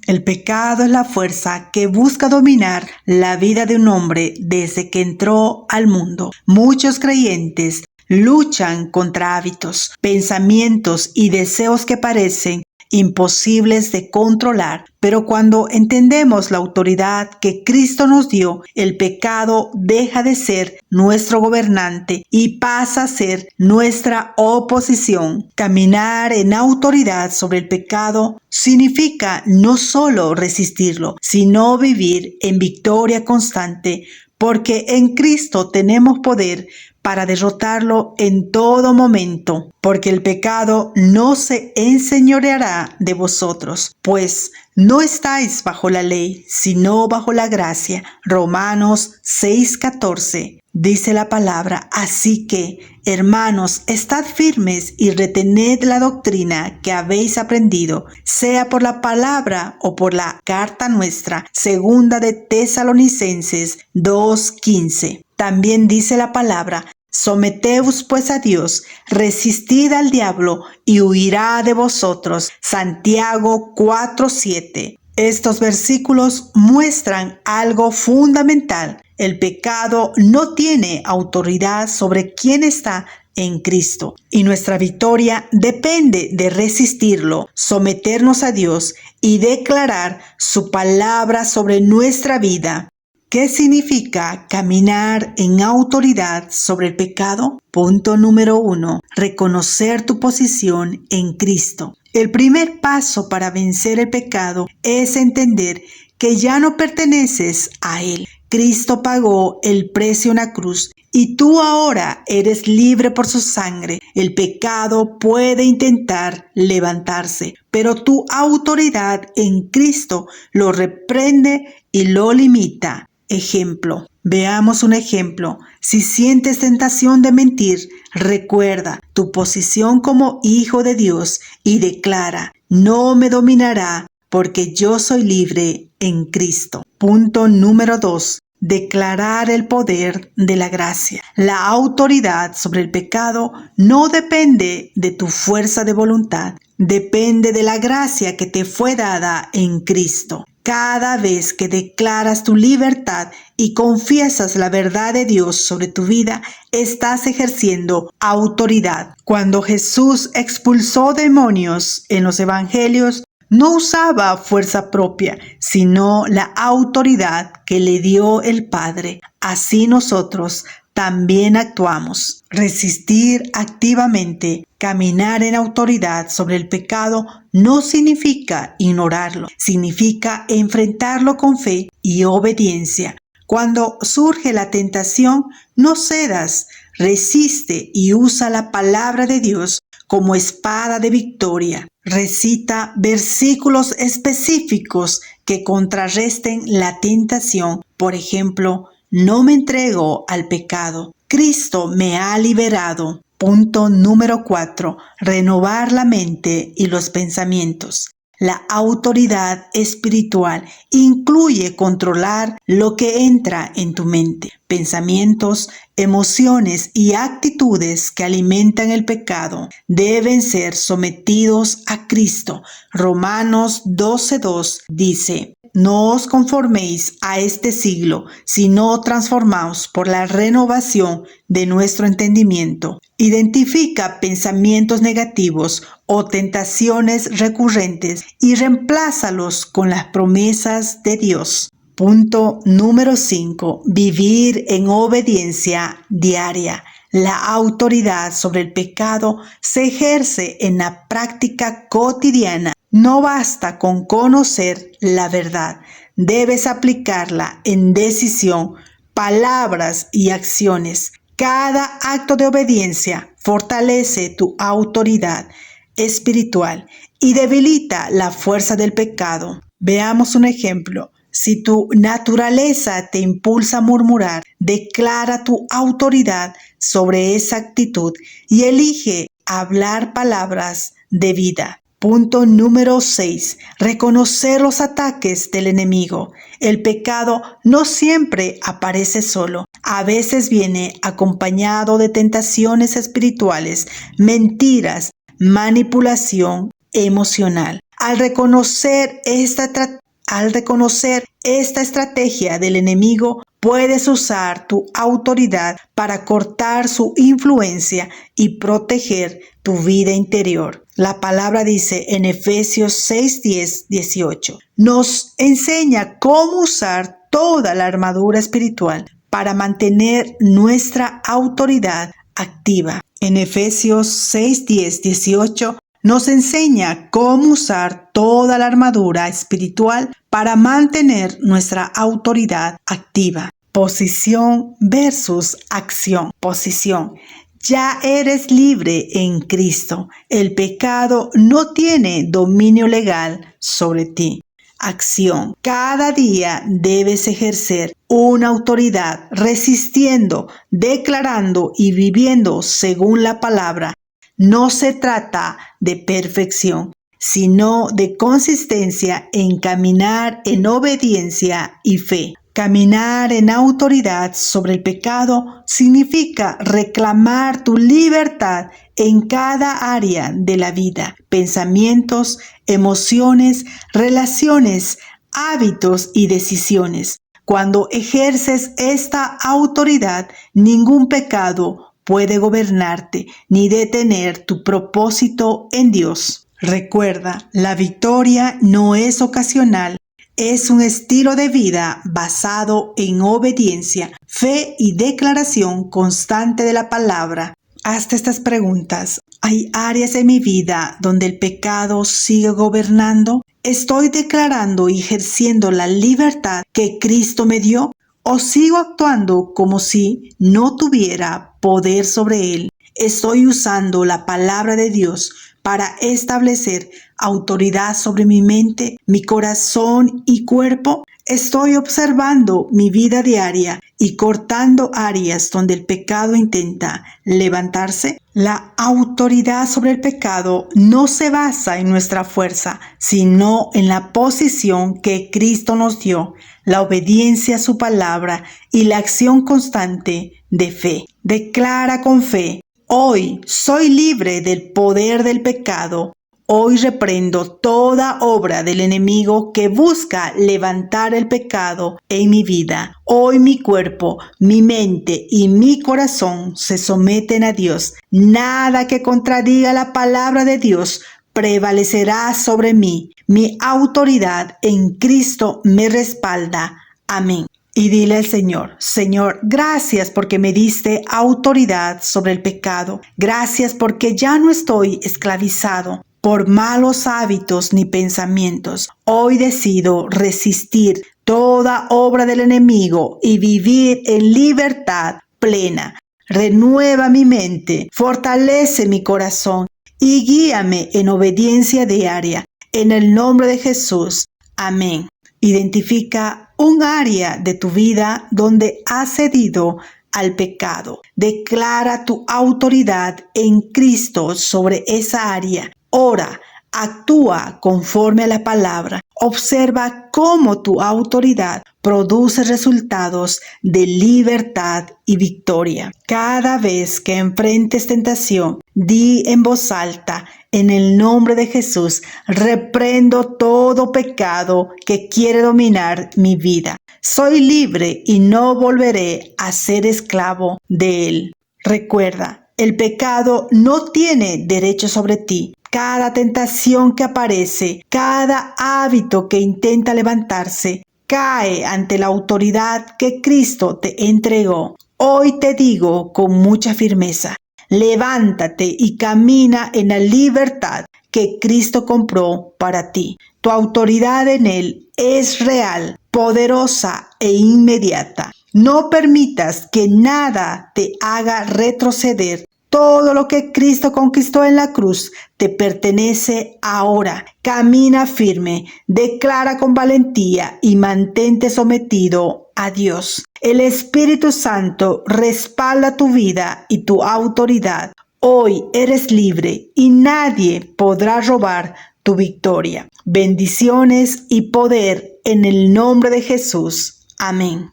El pecado es la fuerza que busca dominar la vida de un hombre desde que entró al mundo. Muchos creyentes luchan contra hábitos, pensamientos y deseos que parecen imposibles de controlar, pero cuando entendemos la autoridad que Cristo nos dio, el pecado deja de ser nuestro gobernante y pasa a ser nuestra oposición. Caminar en autoridad sobre el pecado significa no solo resistirlo, sino vivir en victoria constante, porque en Cristo tenemos poder para derrotarlo en todo momento, porque el pecado no se enseñoreará de vosotros, pues no estáis bajo la ley, sino bajo la gracia. Romanos 6:14. Dice la palabra: así que, hermanos, estad firmes y retened la doctrina que habéis aprendido, sea por la palabra o por la carta nuestra. Segunda de Tesalonicenses 2:15. También dice la palabra: someteos pues a Dios, resistid al diablo y huirá de vosotros. Santiago 4:7. Estos versículos muestran algo fundamental. El pecado no tiene autoridad sobre quien está en Cristo, y nuestra victoria depende de resistirlo, someternos a Dios y declarar su palabra sobre nuestra vida. ¿Qué significa caminar en autoridad sobre el pecado? Punto número 1. Reconocer tu posición en Cristo. El primer paso para vencer el pecado es entender que ya no perteneces a él. Cristo pagó el precio en la cruz y tú ahora eres libre por su sangre. El pecado puede intentar levantarse, pero tu autoridad en Cristo lo reprende y lo limita. Ejemplo. Veamos un ejemplo. Si sientes tentación de mentir, recuerda tu posición como hijo de Dios y declara: no me dominará porque yo soy libre en Cristo. Punto número 2. Declarar el poder de la gracia. La autoridad sobre el pecado no depende de tu fuerza de voluntad, depende de la gracia que te fue dada en Cristo. Cada vez que declaras tu libertad y confiesas la verdad de Dios sobre tu vida, estás ejerciendo autoridad. Cuando Jesús expulsó demonios en los evangelios, no usaba fuerza propia, sino la autoridad que le dio el Padre. Así nosotros también actuamos. Resistir activamente, caminar en autoridad sobre el pecado no significa ignorarlo, significa enfrentarlo con fe y obediencia. Cuando surge la tentación, no cedas, resiste y usa la palabra de Dios como espada de victoria. Recita versículos específicos que contrarresten la tentación. Por ejemplo, no me entrego al pecado. Cristo me ha liberado. Punto número 4. Renovar la mente y los pensamientos. La autoridad espiritual incluye controlar lo que entra en tu mente, pensamientos, emociones y actitudes que alimentan el pecado deben ser sometidos a Cristo. Romanos 12:2 dice: no os conforméis a este siglo, sino transformaos por la renovación de nuestro entendimiento. Identifica pensamientos negativos o tentaciones recurrentes y reemplázalos con las promesas de Dios. Punto número 5. Vivir en obediencia diaria. La autoridad sobre el pecado se ejerce en la práctica cotidiana. No basta con conocer la verdad, debes aplicarla en decisión, palabras y acciones. Cada acto de obediencia fortalece tu autoridad espiritual y debilita la fuerza del pecado. Veamos un ejemplo. Si tu naturaleza te impulsa a murmurar, declara tu autoridad sobre esa actitud y elige hablar palabras de vida. Punto número 6. Reconocer los ataques del enemigo. El pecado no siempre aparece solo. A veces viene acompañado de tentaciones espirituales, mentiras, manipulación emocional. Al reconocer esta estrategia del enemigo, puedes usar tu autoridad para cortar su influencia y proteger tu vida interior. La palabra dice en Efesios 6, 10, 18. Nos enseña cómo usar toda la armadura espiritual para mantener nuestra autoridad activa. En Efesios 6, 10, 18 nos enseña cómo usar toda la armadura espiritual para mantener nuestra autoridad activa. Posición versus acción. Posición. Ya eres libre en Cristo. El pecado no tiene dominio legal sobre ti. Acción. Cada día debes ejercer una autoridad resistiendo, declarando y viviendo según la palabra. No se trata de perfección, sino de consistencia en caminar en obediencia y fe. Caminar en autoridad sobre el pecado significa reclamar tu libertad en cada área de la vida, pensamientos, emociones, relaciones, hábitos y decisiones. Cuando ejerces esta autoridad, ningún pecado puede gobernarte ni detener tu propósito en Dios. Recuerda, la victoria no es ocasional. Es un estilo de vida basado en obediencia, fe y declaración constante de la palabra. Hazte estas preguntas. ¿Hay áreas en mi vida donde el pecado sigue gobernando? ¿Estoy declarando y ejerciendo la libertad que Cristo me dio? ¿O sigo actuando como si no tuviera poder sobre él? ¿Estoy usando la palabra de Dios para establecer autoridad sobre mi mente, mi corazón y cuerpo? ¿Estoy observando mi vida diaria y cortando áreas donde el pecado intenta levantarse? La autoridad sobre el pecado no se basa en nuestra fuerza, sino en la posición que Cristo nos dio, la obediencia a su palabra y la acción constante de fe. Declara con fe: hoy soy libre del poder del pecado. Hoy reprendo toda obra del enemigo que busca levantar el pecado en mi vida. Hoy mi cuerpo, mi mente y mi corazón se someten a Dios. Nada que contradiga la palabra de Dios prevalecerá sobre mí. Mi autoridad en Cristo me respalda. Amén. Y dile al Señor: Señor, gracias porque me diste autoridad sobre el pecado. Gracias porque ya no estoy esclavizado por malos hábitos ni pensamientos. Hoy decido resistir toda obra del enemigo y vivir en libertad plena. Renueva mi mente, fortalece mi corazón y guíame en obediencia diaria. En el nombre de Jesús. Amén. Identifica un área de tu vida donde has cedido al pecado. Declara tu autoridad en Cristo sobre esa área. Ora, actúa conforme a la palabra. Observa cómo tu autoridad produce resultados de libertad y victoria. Cada vez que enfrentes tentación, di en voz alta: en el nombre de Jesús, reprendo todo pecado que quiere dominar mi vida. Soy libre y no volveré a ser esclavo de él. Recuerda, el pecado no tiene derecho sobre ti. Cada tentación que aparece, cada hábito que intenta levantarse, cae ante la autoridad que Cristo te entregó. Hoy te digo con mucha firmeza: levántate y camina en la libertad que Cristo compró para ti. Tu autoridad en Él es real, poderosa e inmediata. No permitas que nada te haga retroceder. Todo lo que Cristo conquistó en la cruz te pertenece ahora. Camina firme, declara con valentía y mantente sometido a Dios. El Espíritu Santo respalda tu vida y tu autoridad. Hoy eres libre y nadie podrá robar tu victoria. Bendiciones y poder en el nombre de Jesús. Amén.